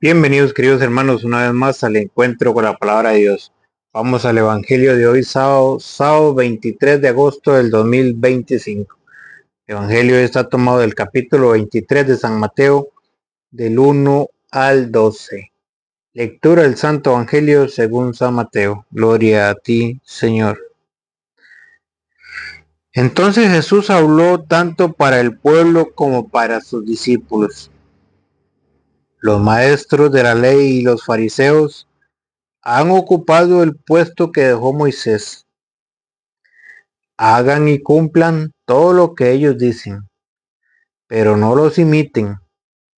Bienvenidos queridos hermanos una vez más al encuentro con la palabra de Dios. Vamos al Evangelio de hoy sábado 23 de agosto del 2025. El Evangelio está tomado del capítulo 23 de San Mateo del 1 al 12. Lectura del Santo Evangelio según San Mateo. Gloria a ti, Señor. Entonces Jesús habló tanto para el pueblo como para sus discípulos. Los maestros de la ley y los fariseos han ocupado el puesto que dejó Moisés. Hagan y cumplan todo lo que ellos dicen, pero no los imiten,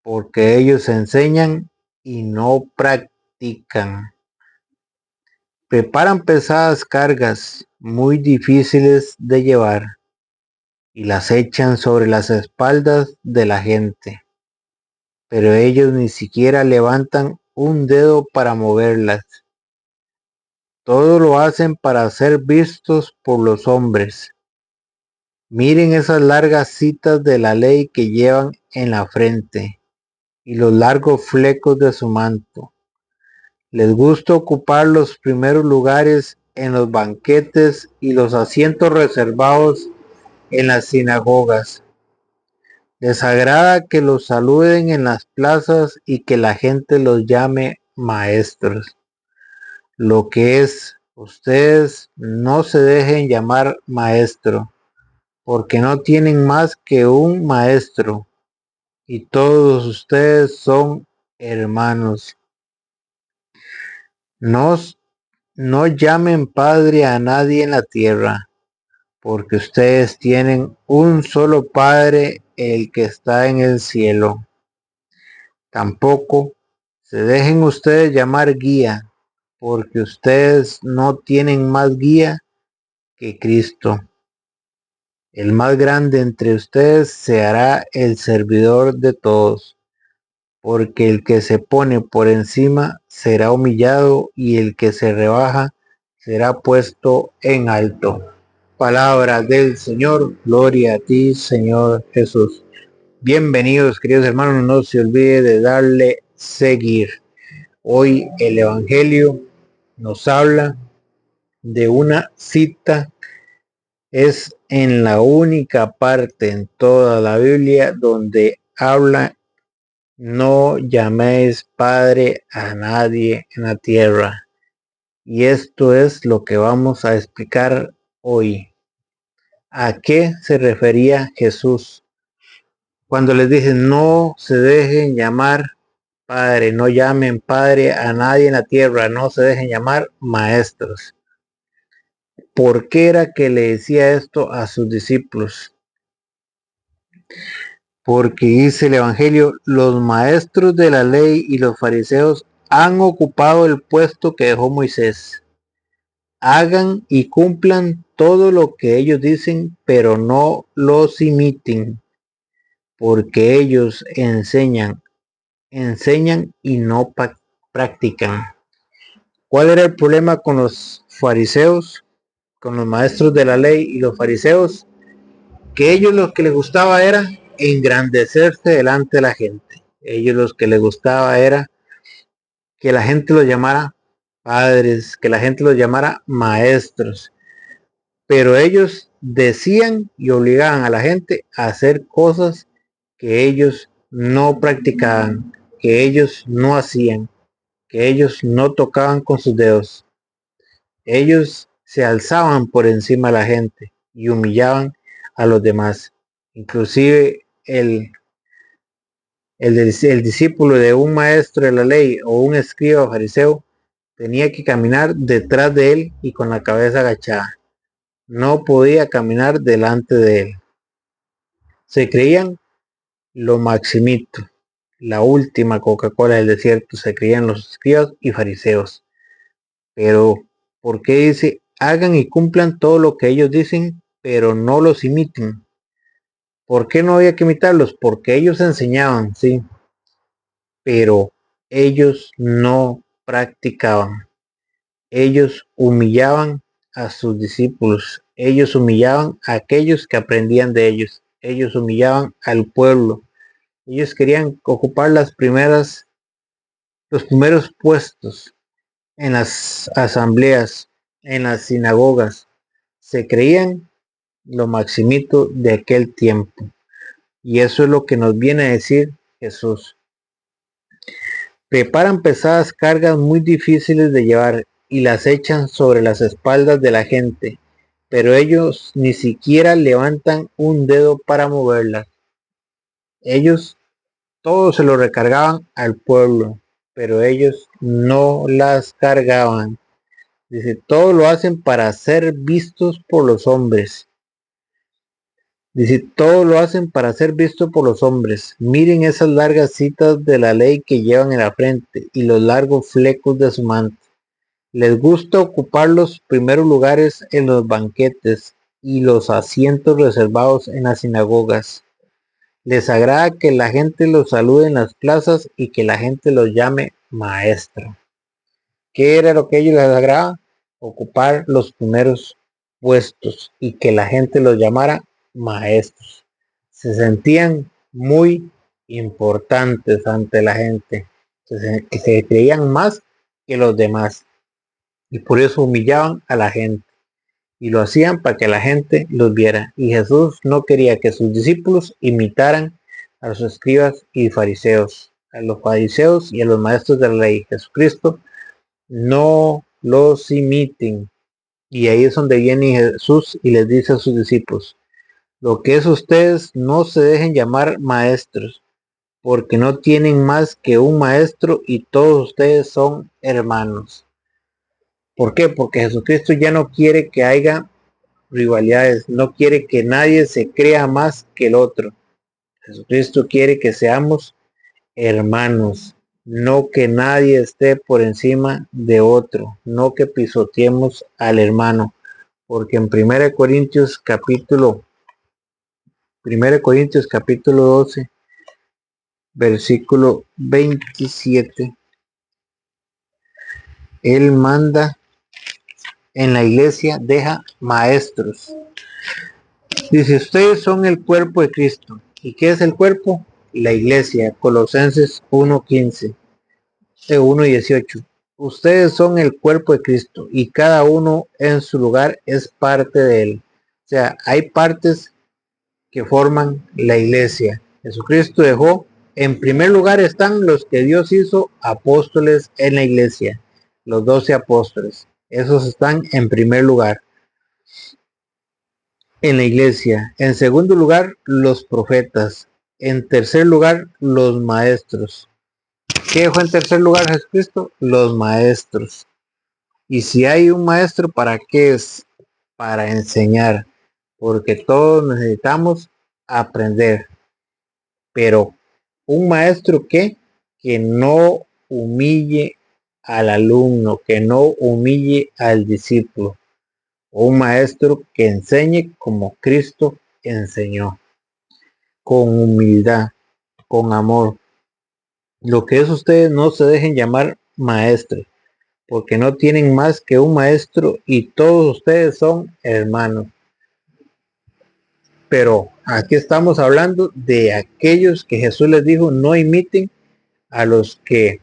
porque ellos enseñan y no practican. Preparan pesadas cargas muy difíciles de llevar y las echan sobre las espaldas de la gente, pero ellos ni siquiera levantan un dedo para moverlas. Todo lo hacen para ser vistos por los hombres. Miren esas largas citas de la ley que llevan en la frente y los largos flecos de su manto. Les gusta ocupar los primeros lugares en los banquetes y los asientos reservados en las sinagogas. Les agrada que los saluden en las plazas y que la gente los llame maestros. Lo que es, ustedes no se dejen llamar maestro, porque no tienen más que un maestro, y todos ustedes son hermanos. No, no llamen padre a nadie en la tierra, porque ustedes tienen un solo Padre, el que está en el cielo. Tampoco se dejen ustedes llamar guía, porque ustedes no tienen más guía que Cristo. El más grande entre ustedes se hará el servidor de todos, porque el que se pone por encima será humillado y el que se rebaja será puesto en alto. Palabra del Señor, gloria a ti, Señor Jesús. Bienvenidos, queridos hermanos, no se olvide de darle seguir. Hoy el Evangelio nos habla de una cita. Es en la única parte en toda la Biblia donde habla: no llaméis padre a nadie en la tierra. Y esto es lo que vamos a explicar hoy. ¿A qué se refería Jesús cuando les dice no se dejen llamar padre, no llamen padre a nadie en la tierra, no se dejen llamar maestros? ¿Por qué era que le decía esto a sus discípulos? Porque dice el Evangelio: los maestros de la ley y los fariseos han ocupado el puesto que dejó Moisés. Hagan y cumplan todo lo que ellos dicen, pero no los imiten, porque ellos enseñan y no practican. ¿Cuál era el problema con los fariseos, con los maestros de la ley y los fariseos? Que ellos lo que les gustaba era engrandecerse delante de la gente. Ellos lo que les gustaba era que la gente los llamara padres, que la gente los llamara maestros. Pero ellos decían y obligaban a la gente a hacer cosas que ellos no practicaban, que ellos no hacían, que ellos no tocaban con sus dedos. Ellos se alzaban por encima de la gente y humillaban a los demás. Inclusive el discípulo de un maestro de la ley o un escriba fariseo tenía que caminar detrás de él y con la cabeza agachada. No podía caminar delante de él. Se creían lo maximito, la última Coca-Cola del desierto. Se creían los escribas y fariseos. Pero, ¿por qué dice hagan y cumplan todo lo que ellos dicen, pero no los imiten? ¿Por qué no había que imitarlos? Porque ellos enseñaban, sí, pero ellos no practicaban. Ellos humillaban a sus discípulos. Ellos humillaban a aquellos que aprendían de ellos. Ellos humillaban al pueblo. Ellos querían ocupar las primeras Los primeros puestos en las asambleas, en las sinagogas, se creían lo maximito de aquel tiempo. Y eso es lo que nos viene a decir Jesús. Preparan pesadas cargas muy difíciles de llevar y las echan sobre las espaldas de la gente, pero ellos ni siquiera levantan un dedo para moverlas. Ellos todo se lo recargaban al pueblo, pero ellos no las cargaban. Dice, todo lo hacen para ser vistos por los hombres. Dice, todo lo hacen para ser visto por los hombres. Miren esas largas citas de la ley que llevan en la frente y los largos flecos de su manto. Les gusta ocupar los primeros lugares en los banquetes y los asientos reservados en las sinagogas. Les agrada que la gente los salude en las plazas y que la gente los llame maestro. ¿Qué era lo que a ellos les agradaba? Ocupar los primeros puestos y que la gente los llamara maestros. Se sentían muy importantes ante la gente, que se creían más que los demás y por eso humillaban a la gente y lo hacían para que la gente los viera. Y Jesús no quería que sus discípulos imitaran a los escribas y fariseos, a los fariseos y a los maestros de la ley. Jesucristo no los imiten. Y ahí es donde viene Jesús y les dice a sus discípulos, lo que es ustedes no se dejen llamar maestros, porque no tienen más que un maestro y todos ustedes son hermanos. ¿Por qué? Porque Jesucristo ya no quiere que haya rivalidades, no quiere que nadie se crea más que el otro. Jesucristo quiere que seamos hermanos, no que nadie esté por encima de otro, no que pisoteemos al hermano, porque en 1 Corintios capítulo 12, versículo 27, él manda en la iglesia, deja maestros. Dice, ustedes son el cuerpo de Cristo. ¿Y qué es el cuerpo? La iglesia, Colosenses 1:15. 1:18. Ustedes son el cuerpo de Cristo y cada uno en su lugar es parte de él. O sea, hay partes que forman la iglesia. Jesucristo dejó, en primer lugar están los que Dios hizo apóstoles en la iglesia, los 12 apóstoles. Esos están en primer lugar en la iglesia. En segundo lugar, los profetas. En tercer lugar, los maestros. ¿Qué dejó en tercer lugar Jesucristo? Los maestros. Y si hay un maestro, ¿para qué es? Para enseñar. Porque todos necesitamos aprender. Pero un maestro que no humille al alumno, que no humille al discípulo. Un maestro que enseñe como Cristo enseñó. Con humildad, con amor. Lo que es ustedes no se dejen llamar maestros, porque no tienen más que un maestro y todos ustedes son hermanos. Pero aquí estamos hablando de aquellos que Jesús les dijo no imiten a los que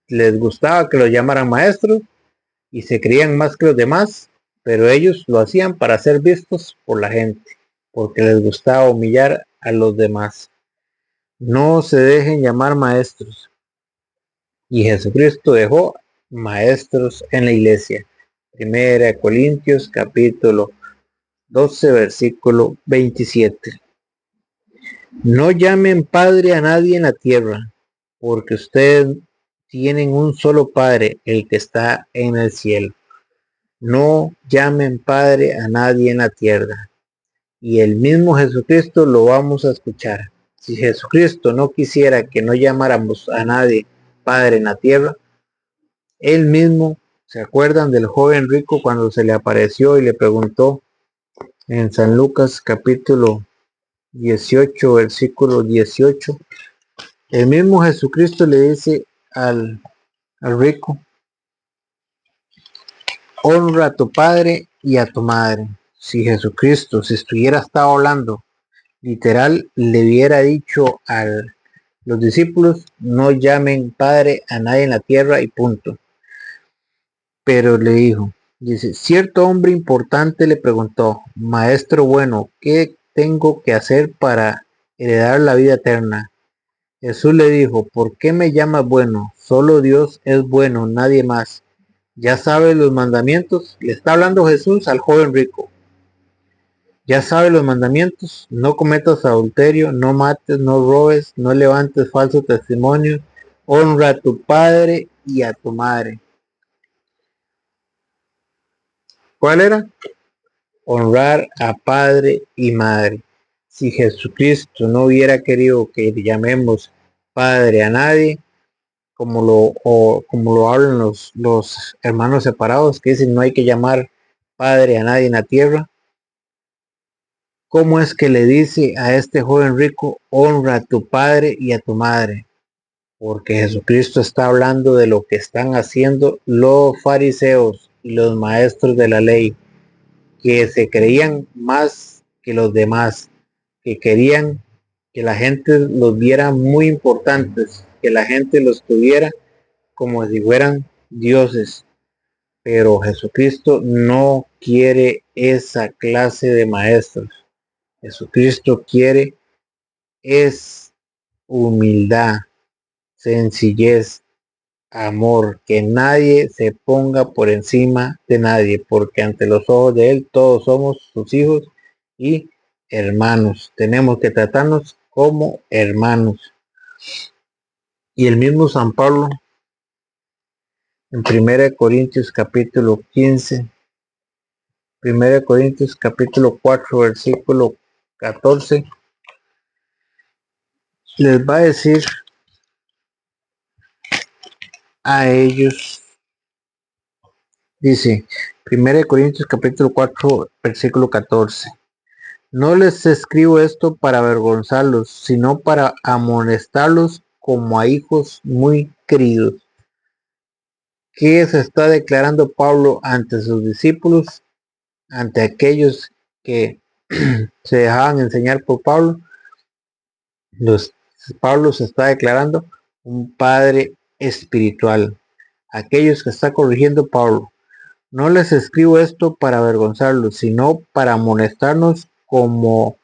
les gustaba que los llamaran maestros y se creían más que los demás, pero ellos lo hacían para ser vistos por la gente, porque les gustaba humillar a los demás. No se dejen llamar maestros. Y Jesucristo dejó maestros en la iglesia. 1 Corintios capítulo 12 versículo 27. No llamen padre a nadie en la tierra, porque ustedes tienen un solo Padre, el que está en el cielo. No llamen padre a nadie en la tierra. Y el mismo Jesucristo lo vamos a escuchar. Si Jesucristo no quisiera que no llamáramos a nadie padre en la tierra, él mismo, ¿se acuerdan del joven rico cuando se le apareció y le preguntó en San Lucas capítulo 18 versículo 18? El mismo Jesucristo le dice al rico, honra a tu padre y a tu madre. Si Jesucristo, si estuviera estado hablando literal, le hubiera dicho Los discípulos no llamen padre a nadie en la tierra y punto. Pero le dijo, dice, cierto hombre importante le preguntó, maestro bueno, ¿qué tengo que hacer para heredar la vida eterna? Jesús le dijo, ¿por qué me llamas bueno? Solo Dios es bueno, nadie más. Ya sabes los mandamientos. Le está hablando Jesús al joven rico. Ya sabes los mandamientos. No cometas adulterio, no mates, no robes, no levantes falso testimonio. Honra a tu padre y a tu madre. ¿Cuál era? Honrar a padre y madre. Si Jesucristo no hubiera querido que llamemos padre a nadie, como lo hablan los hermanos separados, que dicen no hay que llamar padre a nadie en la tierra, ¿cómo es que le dice a este joven rico, honra a tu padre y a tu madre? Porque Jesucristo está hablando de lo que están haciendo los fariseos y los maestros de la ley, que se creían más que los demás, que querían que la gente los viera muy importantes, que la gente los tuviera como si fueran dioses. Pero Jesucristo no quiere esa clase de maestros. Jesucristo quiere es humildad, sencillez, amor, que nadie se ponga por encima de nadie, porque ante los ojos de Él todos somos sus hijos y hermanos. Tenemos que tratarnos como hermanos. Y el mismo San Pablo en 1 capítulo 15, 1 capítulo 4, versículo 14, les va a decir a ellos, dice 1 capítulo 4, versículo 14, no les escribo esto para avergonzarlos, sino para amonestarlos como a hijos muy queridos. ¿Qué se está declarando Pablo ante sus discípulos, ante aquellos que se dejaban enseñar por Pablo? Pablo se está declarando un padre espiritual. Aquellos que está corrigiendo Pablo. No les escribo esto para avergonzarlos, sino para amonestarnos como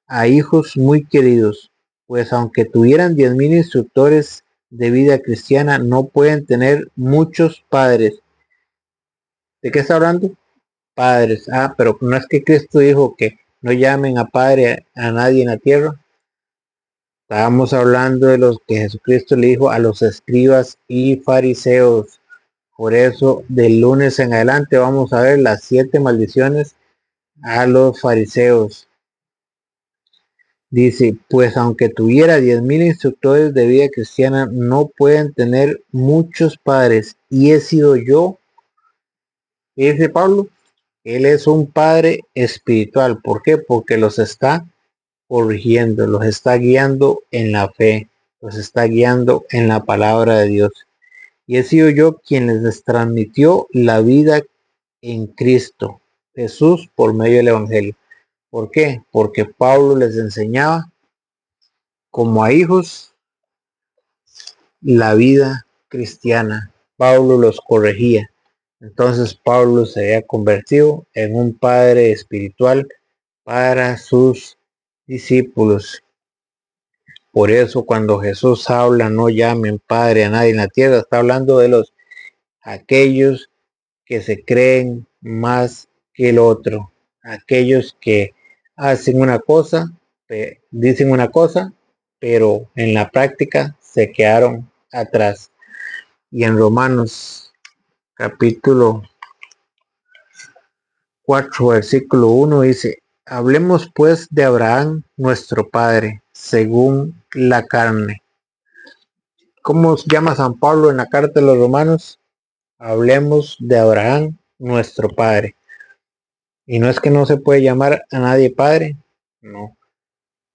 a hijos muy queridos. Pues aunque tuvieran 10,000 instructores de vida cristiana, no pueden tener muchos padres. ¿De qué está hablando? Padres. Ah, pero no es que Cristo dijo que no llamen a padre a nadie en la tierra. Estábamos hablando de los que Jesucristo le dijo a los escribas y fariseos. Por eso, del lunes en adelante vamos a ver las 7 maldiciones a los fariseos. Dice, pues aunque tuviera 10,000 instructores de vida cristiana, no pueden tener muchos padres. Y he sido yo, dice Pablo, él es un padre espiritual. ¿Por qué? Porque los está corrigiendo, los está guiando en la fe, los está guiando en la palabra de Dios. Y he sido yo quien les transmitió la vida en Cristo Jesús por medio del Evangelio. ¿Por qué? Porque Pablo les enseñaba como a hijos la vida cristiana. Pablo los corregía. Entonces Pablo se había convertido en un padre espiritual para sus discípulos. Por eso cuando Jesús habla, no llamen padre a nadie en la tierra, está hablando de aquellos que se creen más que el otro, aquellos que hacen una cosa, dicen una cosa, pero en la práctica se quedaron atrás. Y en Romanos capítulo 4, versículo 1 dice, hablemos pues de Abraham, nuestro padre, según la carne. ¿Cómo se llama San Pablo en la carta de los Romanos? Hablemos de Abraham, nuestro padre. Y no es que no se puede llamar a nadie padre, no,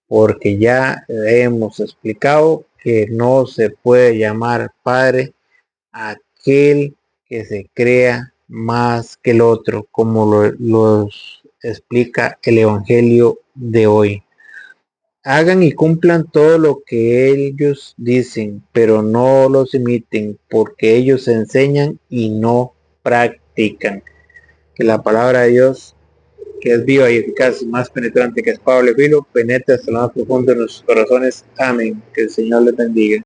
porque ya hemos explicado que no se puede llamar padre a aquel que se crea más que el otro, como los explica el Evangelio de hoy. Hagan y cumplan todo lo que ellos dicen, pero no los imiten, porque ellos enseñan y no practican. Que la palabra de Dios, que es viva y eficaz, más penetrante que espada de filo, penetre hasta lo más profundo de nuestros corazones. Amén. Que el Señor les bendiga.